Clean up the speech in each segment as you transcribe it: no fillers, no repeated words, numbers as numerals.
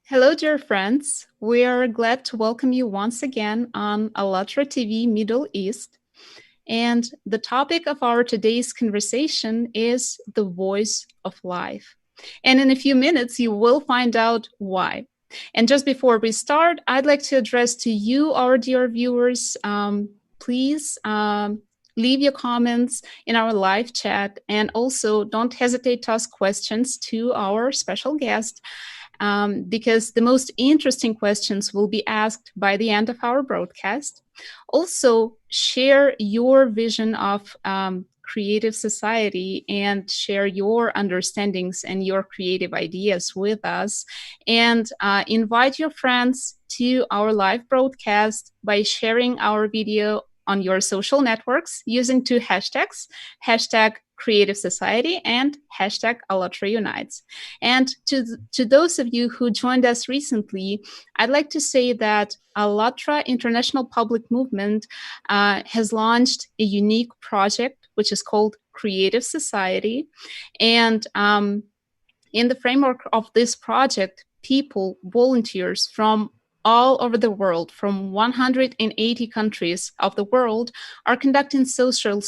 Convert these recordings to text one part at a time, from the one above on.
Hello, dear friends. We are glad to welcome you once again on Allatra TV Middle East. And the topic of our today's conversation is the voice of life. And in a few minutes, you will find out why. And just before we start, I'd like to address to you, our dear viewers, please leave your comments in our live chat. And also don't hesitate to ask questions to our special guest because the most interesting questions will be asked by the end of our broadcast. Also, share your vision of creative society and share your understandings and your creative ideas with us. And invite your friends to our live broadcast by sharing our video on your social networks using two hashtags, hashtag Creative Society and hashtag Allatra Unites. And to those of you who joined us recently, I'd like to say that Allatra International Public Movement has launched a unique project which is called Creative Society. And in the framework of this project, people, volunteers from all over the world, from 180 countries of the world, are conducting social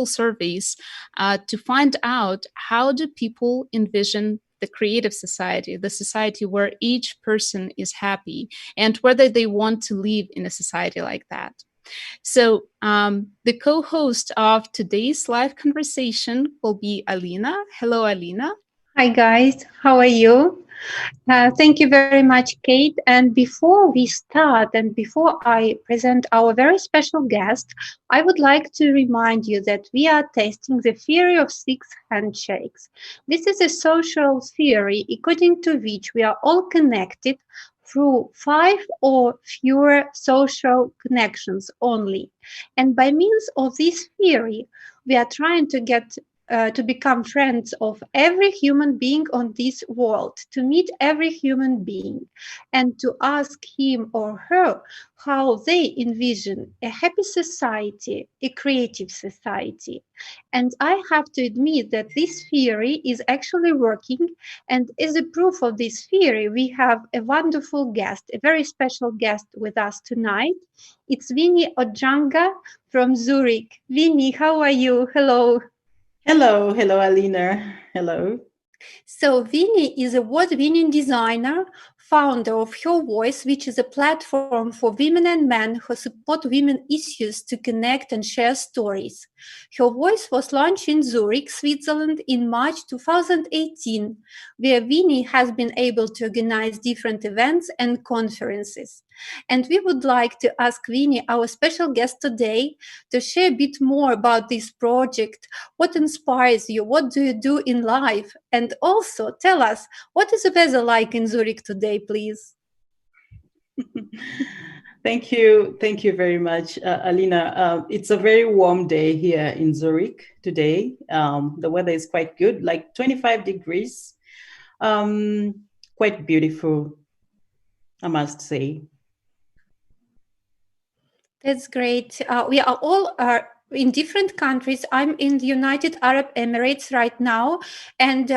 surveys to find out how do people envision the creative society, the society where each person is happy, and whether they want to live in a society like that. So the co-host of today's live conversation will be Alina. Hello, Alina. Hi guys, how are you? Thank you very much, Kate. And before we start and before I present our very special guest, I would like to remind you that we are testing the theory of six handshakes. This is a social theory according to which we are all connected through five or fewer social connections only. And by means of this theory, we are trying to get to become friends of every human being on this world, to meet every human being, and to ask him or her how they envision a happy society, a creative society. And I have to admit that this theory is actually working. And as a proof of this theory, we have a wonderful guest, a very special guest with us tonight. It's Winnie Ojanga from Zurich. Winnie, how are you? Hello. Hello, Alina. Hello. So Winnie is a award-winning designer, founder of Her Voice, which is a platform for women and men who support women issues to connect and share stories. Her Voice was launched in Zurich, Switzerland in March 2018, where Winnie has been able to organize different events and conferences. And we would like to ask Winnie, our special guest today, to share a bit more about this project. What inspires you? What do you do in life? And also tell us, what is the weather like in Zurich today, please? Thank you very much, Alina. It's a very warm day here in Zurich today. The weather is quite good, like 25 degrees. Quite beautiful, I must say. That's great. We are all in different countries. I'm in the United Arab Emirates right now. And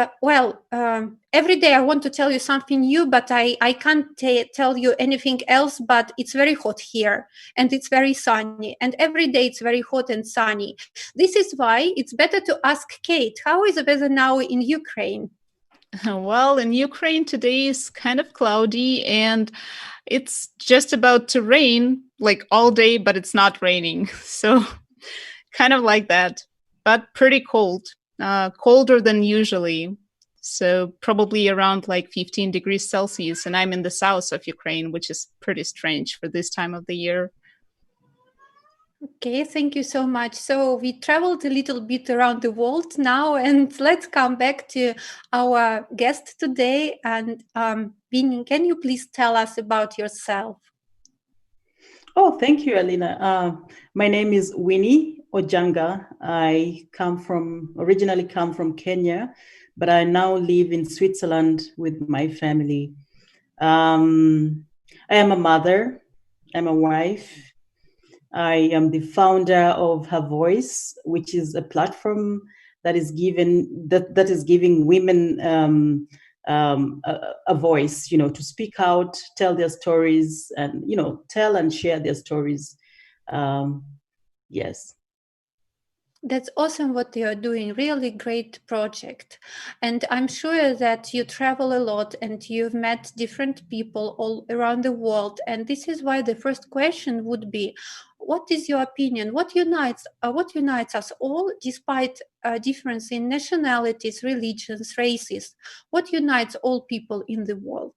every day I want to tell you something new, but I can't tell you anything else, but it's very hot here and it's very sunny. And every day it's very hot and sunny. This is why it's better to ask Kate, how is the weather now in Ukraine? Well, in Ukraine today is kind of cloudy and it's just about to rain like all day, but it's not raining. So kind of like that, but pretty cold, colder than usually. So probably around like 15 degrees Celsius. And I'm in the south of Ukraine, which is pretty strange for this time of the year. Okay, thank you so much. So we traveled a little bit around the world now, and let's come back to our guest today. And Winnie, can you please tell us about yourself? Oh, thank you, Alina. My name is Winnie Ojanga. I originally come from Kenya, but I now live in Switzerland with my family. I am a mother. I'm a wife. I am the founder of Her Voice, which is a platform that is giving women a voice, to speak out, tell their stories, and tell and share their stories. Yes. That's awesome what you're doing. Really great project. And I'm sure that you travel a lot and you've met different people all around the world. And this is why the first question would be, what is your opinion? What unites us all despite difference in nationalities, religions, races? What unites all people in the world?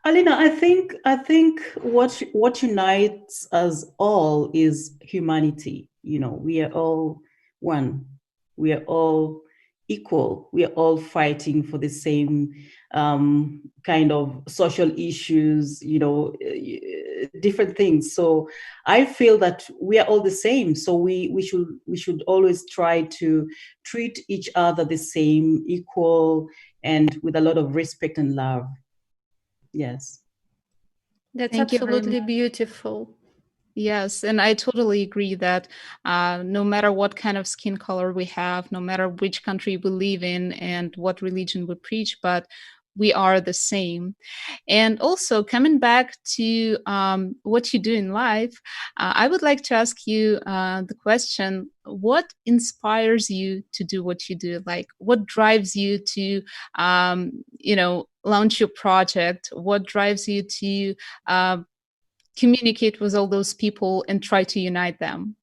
Alina, I think what unites us all is humanity. We are all one. We are all equal. We are all fighting for the same kind of social issues, different things. So I feel that we are all the same. So we should always try to treat each other the same, equal, and with a lot of respect and love. Yes. That's Thank you very absolutely much. beautiful. Yes, and I totally agree that no matter what kind of skin color we have, no matter which country we live in and what religion we preach, but we are the same. And also, coming back to what you do in life, I would like to ask you the question, what inspires you to do what you do? Like, what drives you to, launch your project? What drives you to communicate with all those people and try to unite them?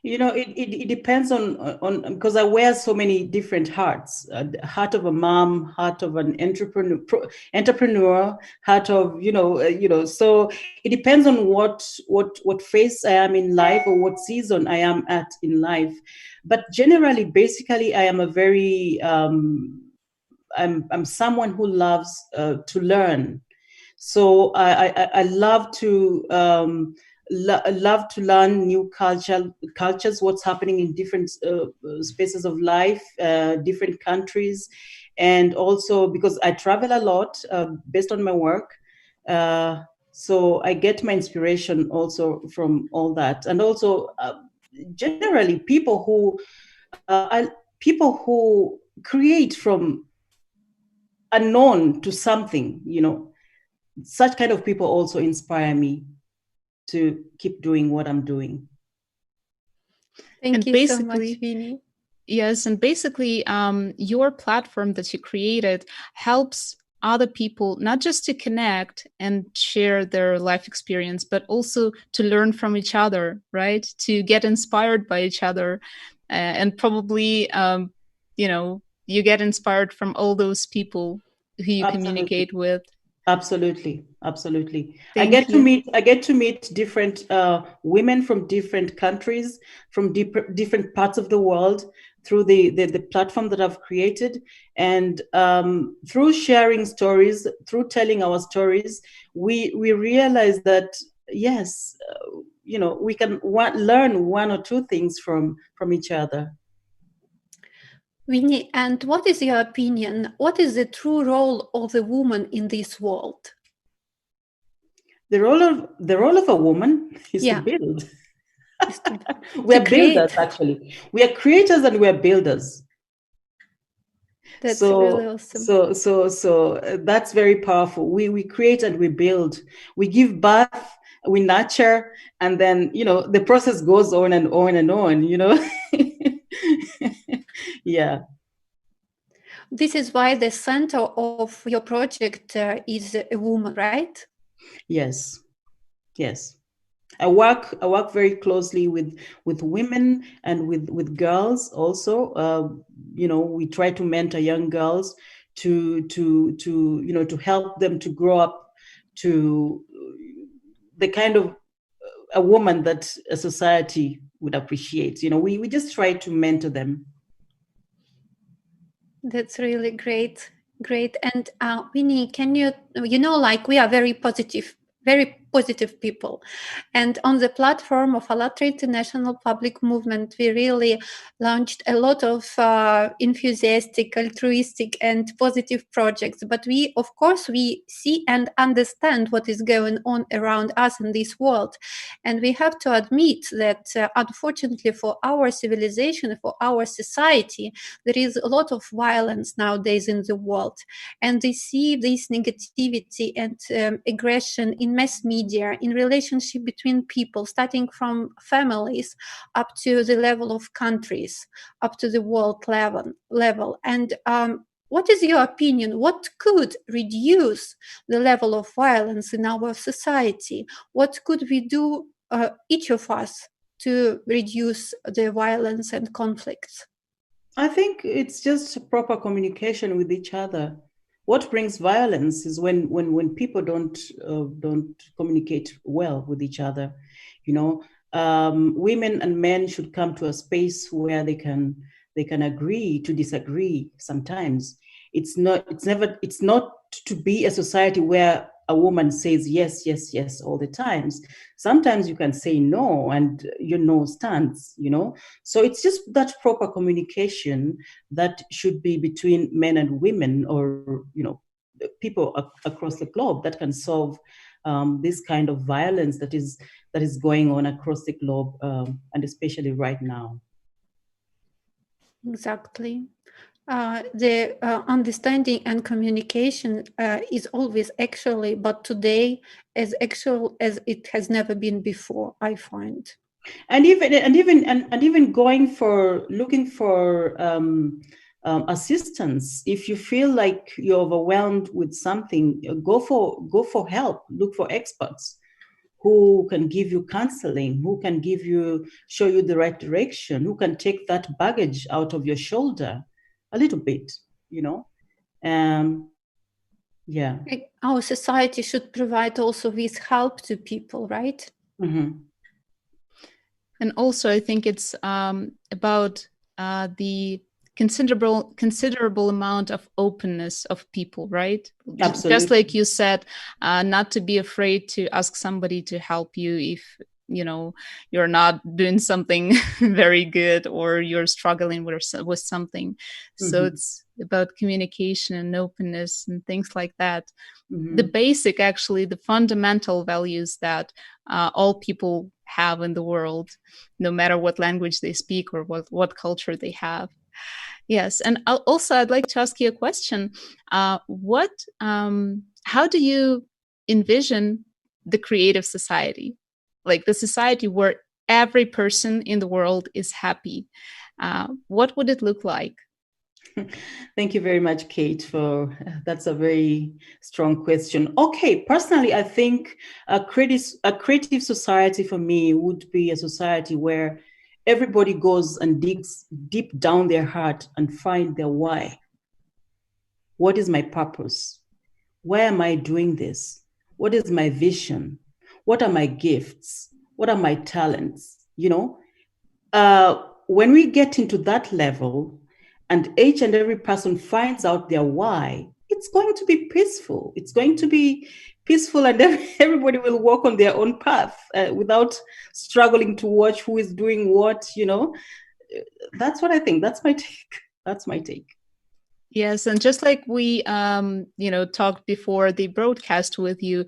It depends on because I wear so many different hats: heart of a mom, heart of an entrepreneur, heart of So it depends on what phase I am in life or what season I am at in life. But generally, basically, I am a very I'm someone who loves to learn. So I love to love to learn new cultures, what's happening in different spaces of life, different countries, and also because I travel a lot based on my work. So I get my inspiration also from all that, and also generally people who create from unknown to something. Such kind of people also inspire me to keep doing what I'm doing. Thank you so much, Winnie. Yes, and basically, your platform that you created helps other people not just to connect and share their life experience, but also to learn from each other, right? To get inspired by each other, and probably, you get inspired from all those people who you communicate with. Absolutely. I Thank get to you. meet different women from different countries, from different parts of the world through the platform that I've created, and through sharing stories, through telling our stories, we realize that yes, we can learn one or two things from each other. Winnie, and what is your opinion? What is the true role of a woman in this world? The role of a woman is to build. We're builders, actually. We are creators and we're builders. That's really awesome. So that's very powerful. We create and we build. We give birth, we nurture, and then the process goes on and on and on. Yeah. This is why the center of your project is a woman, right? Yes. I work very closely with women and with girls also. We try to mentor young girls to help them to grow up to the kind of a woman that a society would appreciate. We just try to mentor them. That's really great. And Winnie, can like we are very positive people. And on the platform of Allatra International Public Movement, we really launched a lot of enthusiastic, altruistic, and positive projects. But of course, we see and understand what is going on around us in this world. And we have to admit that, unfortunately, for our civilization, for our society, there is a lot of violence nowadays in the world. And we see this negativity and aggression in mass media, in relationship between people, starting from families up to the level of countries, up to the world level. And what is your opinion? What could reduce the level of violence in our society? What could we do, each of us, to reduce the violence and conflicts? I think it's just proper communication with each other. What brings violence is when people don't communicate well with each other. You know, women and men should come to a space where they can agree to disagree. Sometimes it's not to be a society where a woman says yes, yes, yes all the times. Sometimes you can say no, and your no stands. You know, so it's just that proper communication that should be between men and women, or people across the globe, that can solve this kind of violence that is going on across the globe, and especially right now. Exactly. The understanding and communication is always actually, but today, as actual as it has never been before, I find. And even looking for assistance. If you feel like you're overwhelmed with something, go for help. Look for experts who can give you counseling, who can show you the right direction, who can take that baggage out of your shoulder a little bit, yeah. Our society should provide also this help to people, right? Mm-hmm. And also, I think it's about the considerable amount of openness of people, right? Absolutely. Just like you said, not to be afraid to ask somebody to help you if you're not doing something very good, or you're struggling with something. Mm-hmm. So it's about communication and openness and things like that. Mm-hmm. The fundamental values that all people have in the world, no matter what language they speak or what culture they have. Yes. And also, I'd like to ask you a question. How do you envision the creative society? Like the society where every person in the world is happy. What would it look like? Thank you very much, Kate, that's a very strong question. Okay, personally, I think a creative society for me would be a society where everybody goes and digs deep down their heart and find their why. What is my purpose? Why am I doing this? What is my vision? What are my gifts? What are my talents? When we get into that level, and each and every person finds out their why, it's going to be peaceful. It's going to be peaceful, and everybody will walk on their own path without struggling to watch who is doing what, That's what I think. That's my take. Yes, and just like we, talked before the broadcast with you,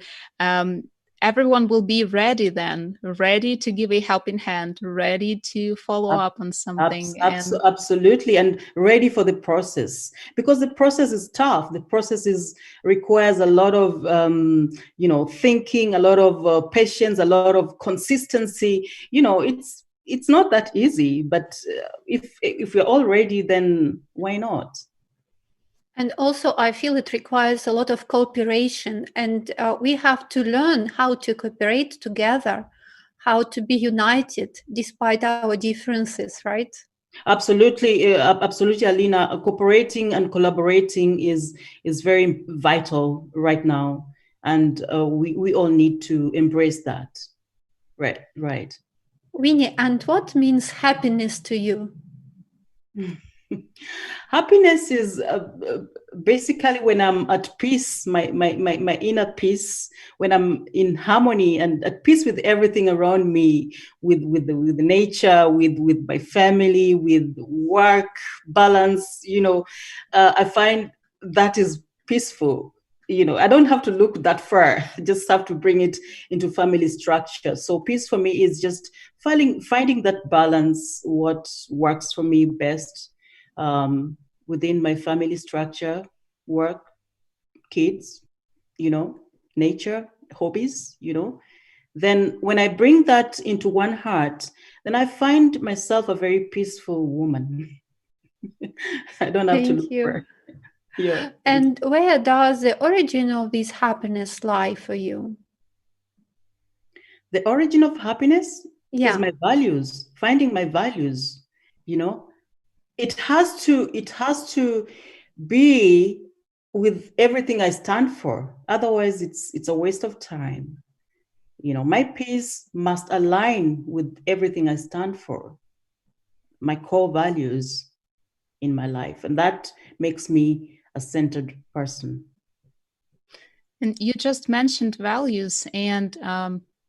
everyone will be ready to give a helping hand, ready to follow up on something. Absolutely, and ready for the process, because the process is tough. The process requires a lot of, thinking, a lot of patience, a lot of consistency. It's not that easy, but if we're all ready, then why not? And also, I feel it requires a lot of cooperation, and we have to learn how to cooperate together, how to be united despite our differences, right? Absolutely, Alina. Cooperating and collaborating is very vital right now, and we all need to embrace that. Right. Winnie, and what means happiness to you? Happiness is basically when I'm at peace, my inner peace, when I'm in harmony and at peace with everything around me, with nature, with my family, with work, balance, I find that is peaceful. I don't have to look that far. I just have to bring it into family structure. So peace for me is just finding that balance, what works for me best, within my family structure, work, kids, nature, hobbies, then when I bring that into one heart, then I find myself a very peaceful woman. I don't have to Thank look you. for. Yeah. And where does the origin of this happiness lie for you? The origin of happiness Yeah. is my values, finding my values, it has to be with everything I stand for. Otherwise, it's a waste of time. My peace must align with everything I stand for, my core values in my life. And that makes me a centered person. And you just mentioned values, and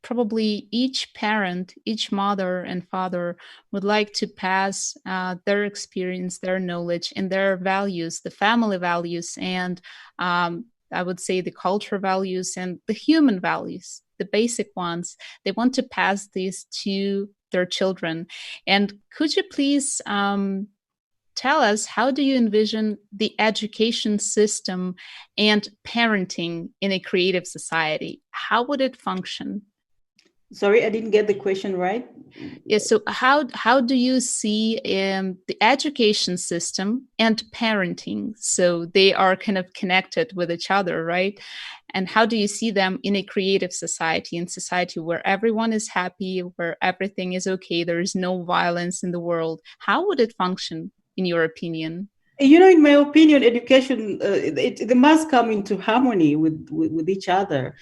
probably each parent, each mother and father would like to pass their experience, their knowledge, and their values, the family values, and I would say the culture values and the human values, the basic ones. They want to pass these to their children. And could you please tell us, how do you envision the education system and parenting in a creative society? How would it function? Sorry, I didn't get the question right. Yeah, so how do you see the education system and parenting? So they are kind of connected with each other, right? And how do you see them in a creative society, in society where everyone is happy, where everything is okay, there is no violence in the world? How would it function, in your opinion? In my opinion, education, they must come into harmony with each other.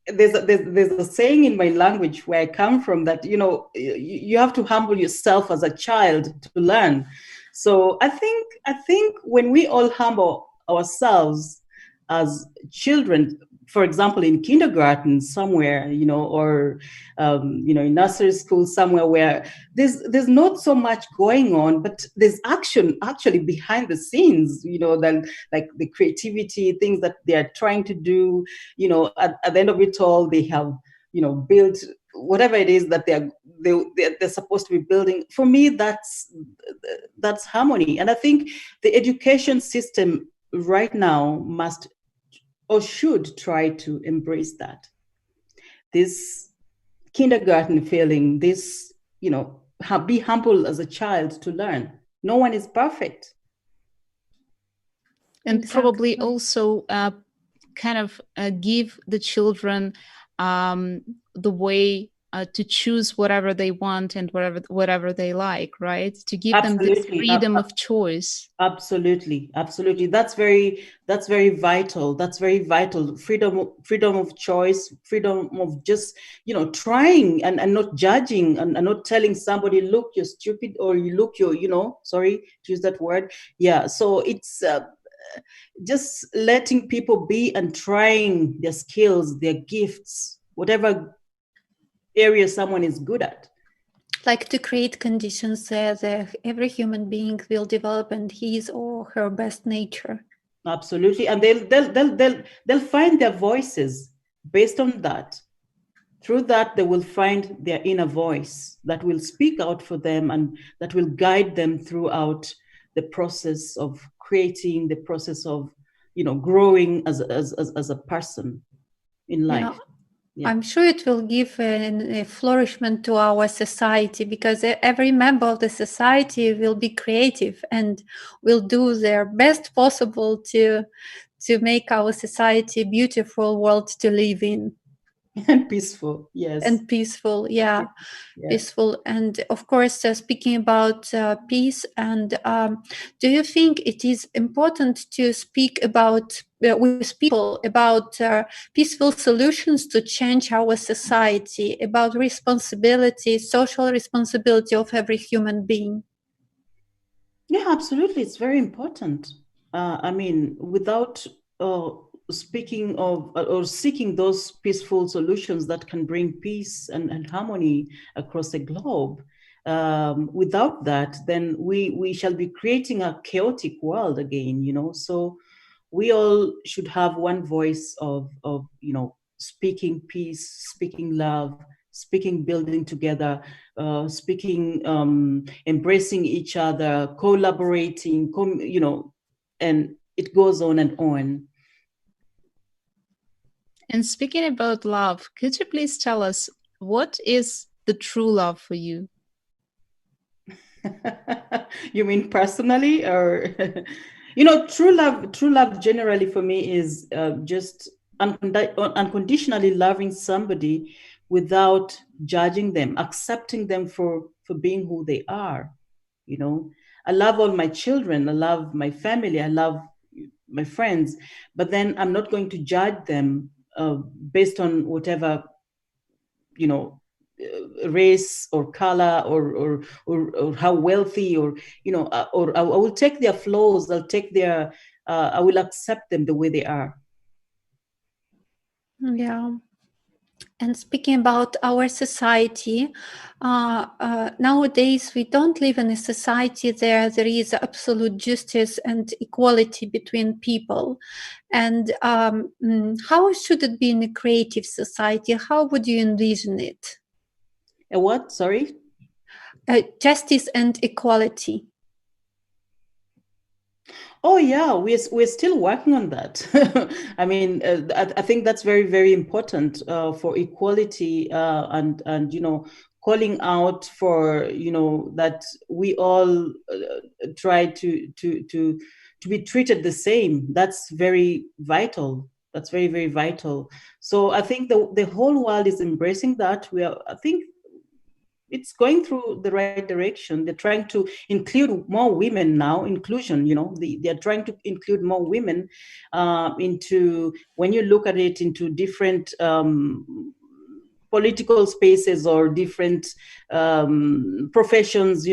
There's a saying in my language where I come from that, you have to humble yourself as a child to learn. So I think when we all humble ourselves as children, for example, in kindergarten somewhere, or in nursery school somewhere where there's not so much going on, but there's action actually behind the scenes, then like the creativity, things that they are trying to do, at the end of it all, they have, built whatever it is that they're supposed to be building. For me, that's harmony. And I think the education system right now must or should try to embrace that. This kindergarten feeling, this, be humble as a child to learn. No one is perfect. And Exactly. probably also kind of give the children the way to choose whatever they want and whatever they like, right? To give Absolutely. them the freedom of choice. Absolutely. That's very vital. That's very vital. Freedom of choice, freedom of just, trying and not judging and not telling somebody, look, you're stupid, or you look, you're, sorry to use that word. Yeah. So it's just letting people be and trying their skills, their gifts, whatever area someone is good at. Like to create conditions that every human being will develop in his or her best nature. Absolutely. And they'll find their voices based on that. Through that, they will find their inner voice that will speak out for them and that will guide them throughout the process of creating, the process of, growing as a person in life. Yeah. I'm sure it will give a flourishment to our society, because every member of the society will be creative and will do their best possible to make our society a beautiful world to live in. And peaceful, yes. And peaceful, yeah. Peaceful. And of course, speaking about peace, and do you think it is important to speak about with people about peaceful solutions to change our society, about responsibility, social responsibility of every human being? Yeah, absolutely. It's very important. I mean, without uh, speaking of or seeking those peaceful solutions that can bring peace and harmony across the globe, without that, then we shall be creating a chaotic world again. So we all should have one voice of speaking peace, speaking love, speaking building together, speaking, embracing each other, collaborating, and it goes on and on. And speaking about love, could you please tell us what is the true love for you? You mean personally, or true love generally for me is just unconditionally loving somebody without judging them, accepting them for being who they are. I love all my children, I love my family, I love my friends, but then I'm not going to judge them based on whatever, you know race or color, or how wealthy, or I will take their flaws, I will accept them the way they are. Yeah. And speaking about our society, nowadays we don't live in a society there is absolute justice and equality between people. And how should it be in a creative society? How would you envision it? A what? Sorry? Justice and equality. Oh yeah, we're still working on that. I mean, I think that's very, very important for equality, and calling out for that we all try to be treated the same. That's very vital. That's very, very vital. So I think the whole world is embracing that. I think it's going through the right direction. They're trying to include more women now. Inclusion, they're trying to include more women into, when you look at it, into different political spaces or different professions,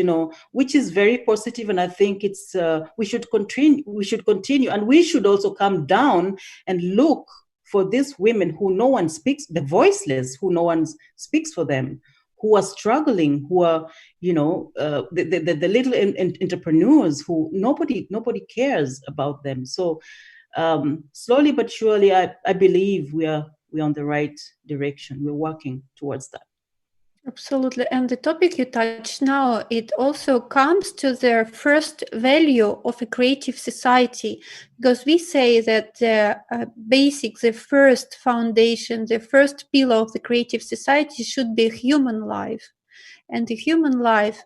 which is very positive. And I think it's we should continue. And we should also come down and look for these women who no one speaks, the voiceless, who no one speaks for them, who are struggling, who are, the little entrepreneurs who nobody cares about them. So slowly but surely, I believe we're on the right direction. We're working towards that. Absolutely. And the topic you touch now, it also comes to the first value of a creative society, because we say that the the first foundation, the first pillar of the creative society should be human life. And the human life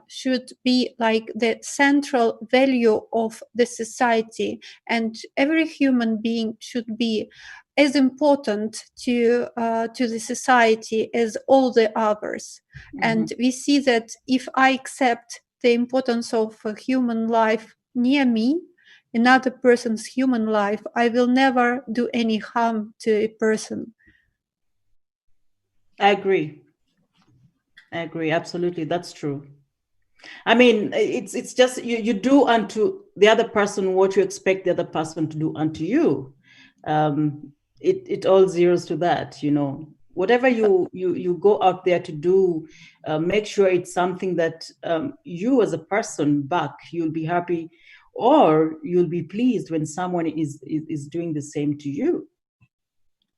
should be like the central value of the society. And every human being should be as important to the society as all the others. Mm-hmm. And we see that if I accept the importance of a human life near me, another person's human life, I will never do any harm to a person. I agree. Absolutely. That's true. I mean, it's just you do unto the other person what you expect the other person to do unto you. It all zeroes to that. Whatever you go out there to do, make sure it's something that you as a person back, you'll be happy, or you'll be pleased when someone is doing the same to you.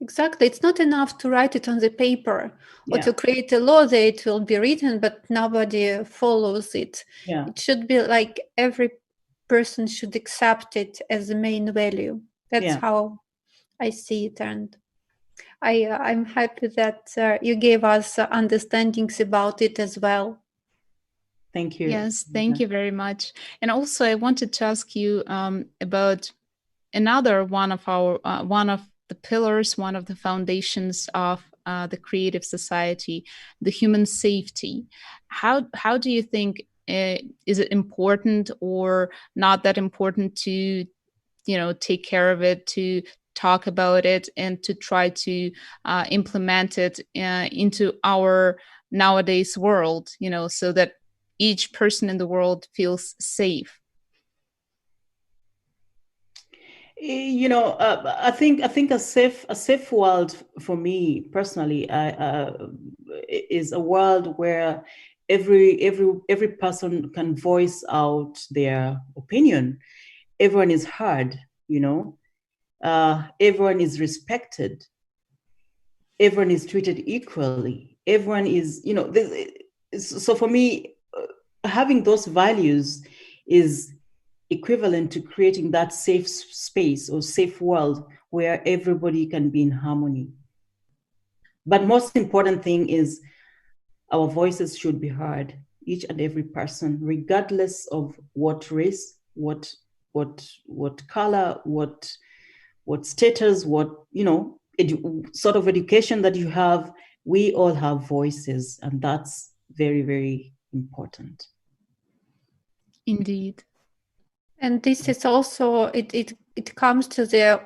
Exactly. It's not enough to write it on the paper or Yeah. to create a law that it will be written, but nobody follows it. Yeah. It should be like every person should accept it as the main value. That's how I see it. And I'm happy that you gave us understandings about it as well. Thank you. Yes, thank you very much. And also, I wanted to ask you about another one of the pillars, one of the foundations of the creative society, the human safety. How do you think, is it important or not that important to take care of it, to talk about it, and to try to implement it into our nowadays world, so that each person in the world feels safe? I think a safe world for me personally is a world where every person can voice out their opinion. Everyone is heard, everyone is respected, everyone is treated equally, everyone is, so for me, having those values is equivalent to creating that safe space or safe world where everybody can be in harmony. But most important thing is our voices should be heard, each and every person, regardless of what race, what color, what status, what sort of education that you have. We all have voices, and that's very, very important. Indeed. And this is also, it comes to the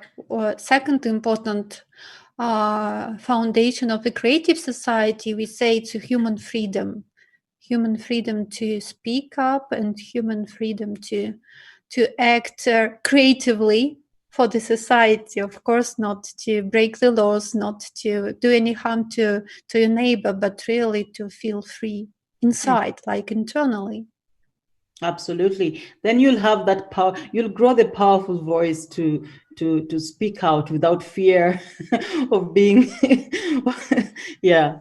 second important foundation of the creative society. We say it's human freedom to speak up, and human freedom to act creatively for the society. Of course, not to break the laws, not to do any harm to your neighbor, but really to feel free inside, like internally. Absolutely. Then you'll have that power. You'll grow the powerful voice to speak out without fear of being, yeah.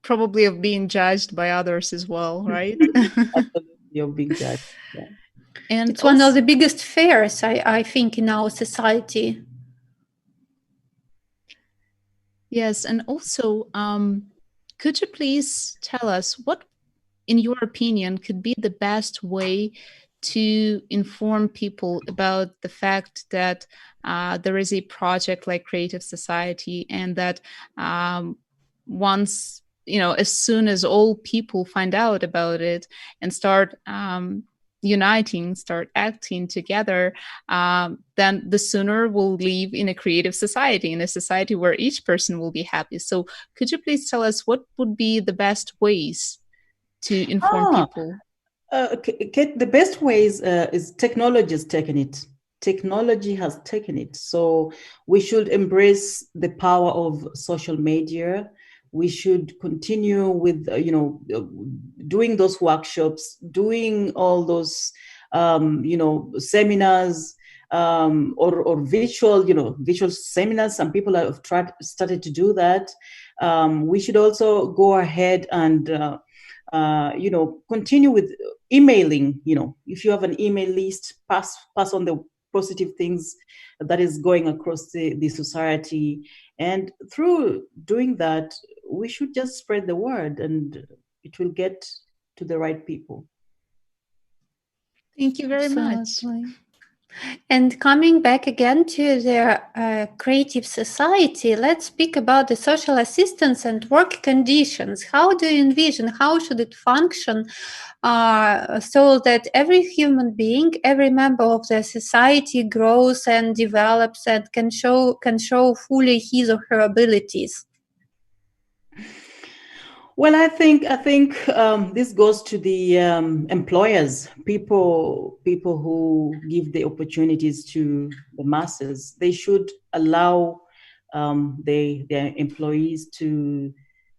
Probably of being judged by others as well, right? Absolutely, of being judged. Yeah. And it's one of the biggest fears, I think, in our society. Yes, and also, could you please tell us what, in your opinion, could be the best way to inform people about the fact that there is a project like Creative Society, and that once, as soon as all people find out about it and start uniting, start acting together, then the sooner we'll live in a creative society, in a society where each person will be happy. So could you please tell us what would be the best ways to inform people? The best ways is technology has taken it. Technology has taken it. So we should embrace the power of social media. We should continue with, doing those workshops, doing all those, seminars, or visual seminars. Some people have started to do that. We should also go ahead and, continue with emailing. If you have an email list, pass on the positive things that is going across the society. And through doing that, we should just spread the word, and it will get to the right people. Thank you very much. And coming back again to the creative society, let's speak about the social assistance and work conditions. How do you envision, how should it function so that every human being, every member of the society grows and develops and can show fully his or her abilities? Well, I think this goes to the employers, people who give the opportunities to the masses. They should allow their employees to,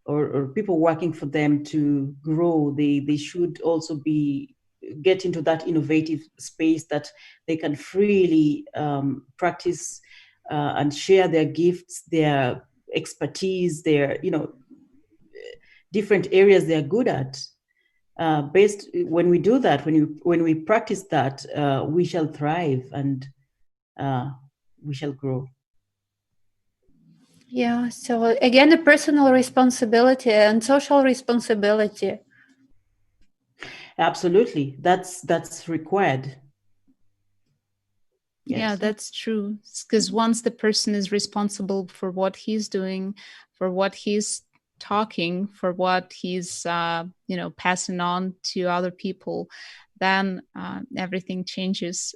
or people working for them to grow. They should also get into that innovative space that they can freely practice and share their gifts, their expertise, their different areas they're good at. When we do that, when we practice that, we shall thrive, and we shall grow. Yeah, so again, the personal responsibility and social responsibility. Absolutely, that's required. Yes. Yeah, that's true. Because once the person is responsible for what he's doing, for what he's talking, for what he's passing on to other people, then everything changes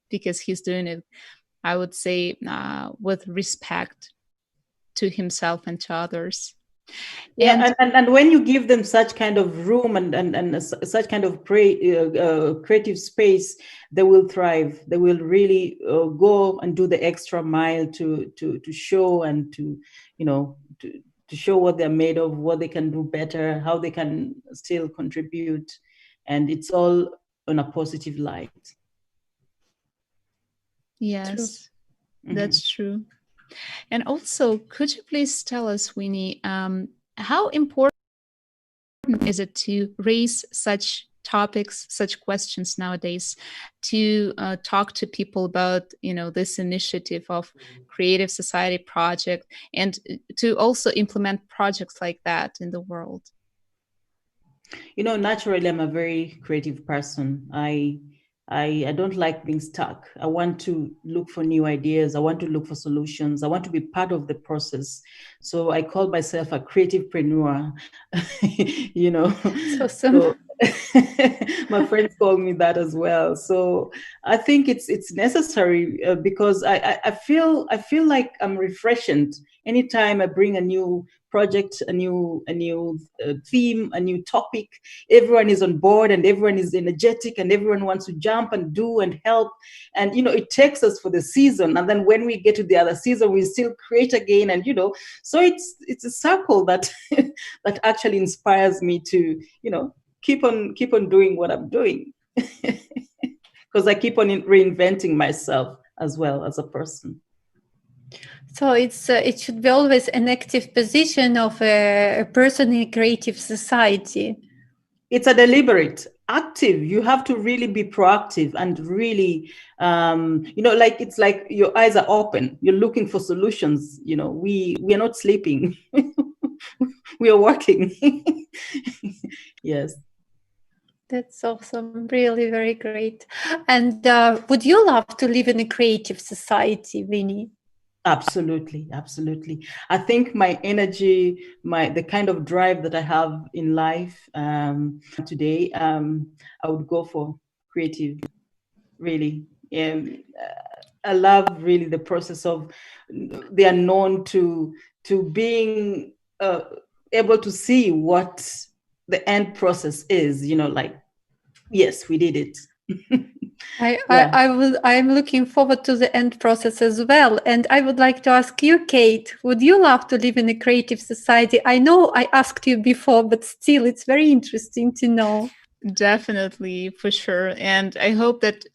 because he's doing it, I would say, with respect to himself and to others. Yeah, and when you give them such kind of room and such kind of creative space, they will thrive. They will really go and do the extra mile to show and to, you know, to show what they're made of, what they can do better, how they can still contribute, and it's all on a positive light. Yes, True. that's true. And also, could you please tell us, Winnie, how important is it to raise such topics, such questions nowadays, to talk to people about, you know, this initiative of Creative Society Project, and to also implement projects like that in the world? You know, naturally, I'm a very creative person. I don't like being stuck. I want to look for new ideas. I want to look for solutions. I want to be part of the process. So I call myself a creativepreneur. You know, It's awesome. so my friends call me that as well. So I think it's necessary because I feel like I'm refreshed anytime I bring a new project, a new theme, a new topic. Everyone is on board and everyone is energetic and everyone wants to jump and do and help. And, you know, it takes us for the season. And then when we get to the other season, we still create again. And, you know, so it's a circle that, that actually inspires me to, you know, keep on doing what I'm doing. Because I keep on reinventing myself as well as a person. So it should be always an active position of a person in a creative society. It's a deliberate active. You have to really be proactive and really, you know, like it's like your eyes are open. You're looking for solutions. You know, we are not sleeping. We are working. Yes. That's awesome. Really, very great. And would you love to live in a creative society, Winnie? Absolutely, absolutely. I think my energy, the kind of drive that I have in life today, I would go for creative. Really, I love really the process of the unknown to being able to see what the end process is. You know, like, yes, we did it. Yeah. I'm looking forward to the end process as well. And I would like to ask you, Kate, would you love to live in a creative society? I know I asked you before, but still it's very interesting to know. Definitely, for sure. And I hope that,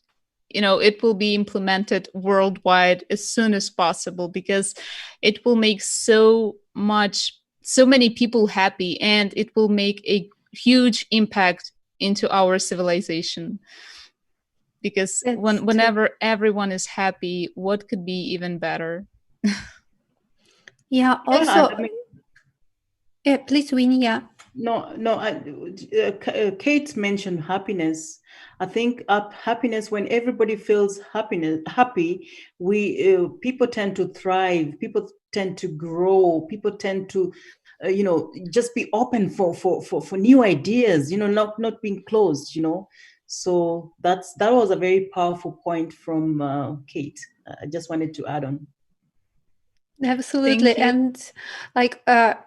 you know, it will be implemented worldwide as soon as possible, because it will make so many people happy, and it will make a huge impact into our civilization. Because whenever everyone is happy, what could be even better? Yeah, also, I mean, yeah, please, Winnie, yeah. No, Kate mentioned happiness. I think happiness, when everybody feels happy, we people tend to thrive. People tend to grow. People tend to, you know, just be open for new ideas. You know, not being closed. You know, so that was a very powerful point from Kate. I just wanted to add on. Absolutely. And like,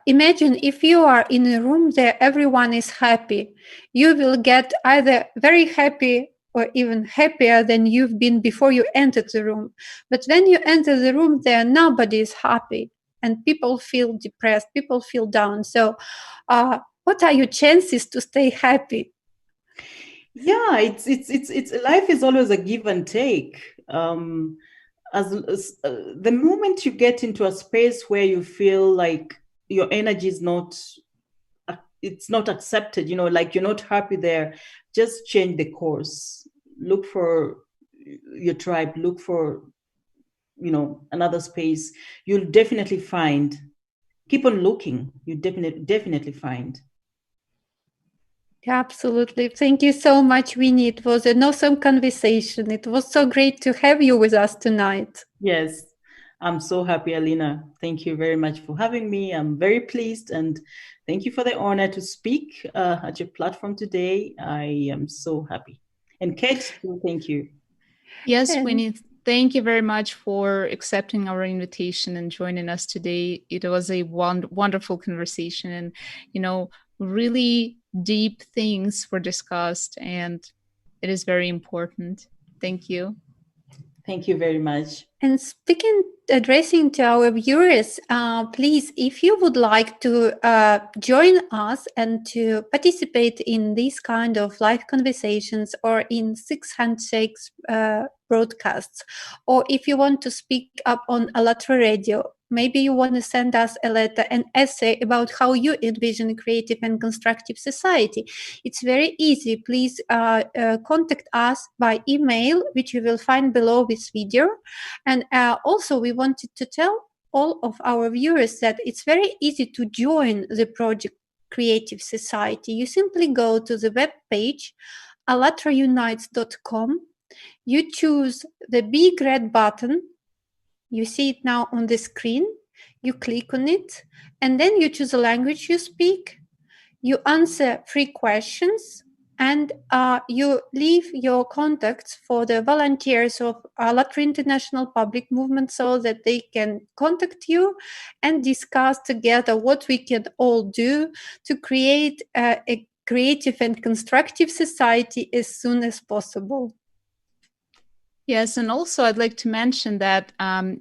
imagine if you are in a room there, everyone is happy. You will get either very happy or even happier than you've been before you entered the room. But when you enter the room there, nobody is happy and people feel depressed, people feel down. So what are your chances to stay happy? Yeah, it's life is always a give and take. As the moment you get into a space where you feel like your energy is not, it's not accepted, you know, like you're not happy there, just change the course. Look for your tribe, look for, you know, another space. You'll definitely find, keep on looking, you definitely find. Yeah, absolutely. Thank you so much, Winnie. It was an awesome conversation. It was so great to have you with us tonight. Yes, I'm so happy, Alina. Thank you very much for having me. I'm very pleased, and thank you for the honor to speak at your platform today. I am so happy. And Kate, thank you. Yes, Winnie, Thank you very much for accepting our invitation and joining us today. It was a wonderful conversation, and really deep things were discussed, and it is very important. Thank you. Thank you very much. And addressing to our viewers, please, if you would like to join us and to participate in these kind of live conversations or in Six Handshakes broadcasts, or if you want to speak up on Allatra Radio, maybe you want to send us a letter, an essay about how you envision a creative and constructive society. It's very easy. Please contact us by email, which you will find below this video. And also, we wanted to tell all of our viewers that it's very easy to join the project Creative Society. You simply go to the web page, allatraunites.com. You choose the big red button. You see it now on the screen. You click on it, and then you choose the language you speak. You answer 3 questions, and you leave your contacts for the volunteers of Allatra International Public Movement so that they can contact you and discuss together what we can all do to create a creative and constructive society as soon as possible. Yes, and also I'd like to mention that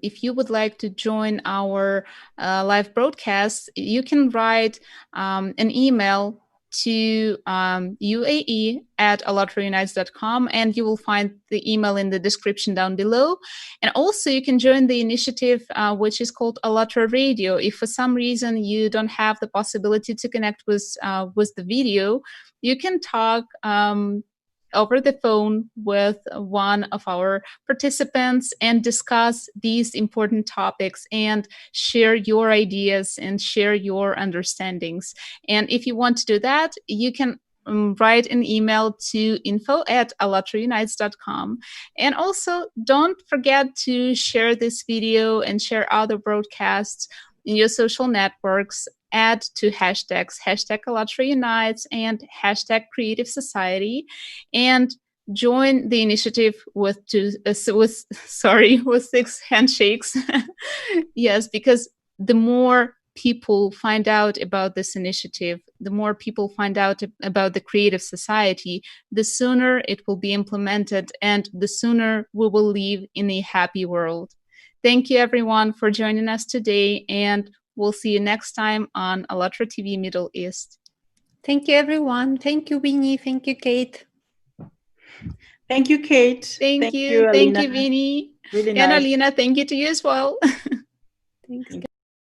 if you would like to join our live broadcast, you can write an email to uae@allatraunites.com, and you will find the email in the description down below. And also you can join the initiative, which is called Allatra Radio. If for some reason you don't have the possibility to connect with the video, you can talk over the phone with one of our participants and discuss these important topics and share your ideas and share your understandings. And if you want to do that, you can write an email to info@allatraunites.com. And also, don't forget to share this video and share other broadcasts in your social networks. Add 2 hashtags, #AllatraUnites and #Creative Society, and join the initiative with 6 handshakes. Yes, because the more people find out about this initiative, the more people find out about the Creative Society, the sooner it will be implemented and the sooner we will live in a happy world. Thank you, everyone, for joining us today, and we'll see you next time on Allatra TV Middle East. Thank you, everyone. Thank you, Winnie. Thank you, Kate. Thank you, Kate. Thank you, Winnie. Really and nice. Alina, thank you to you as well. Thanks.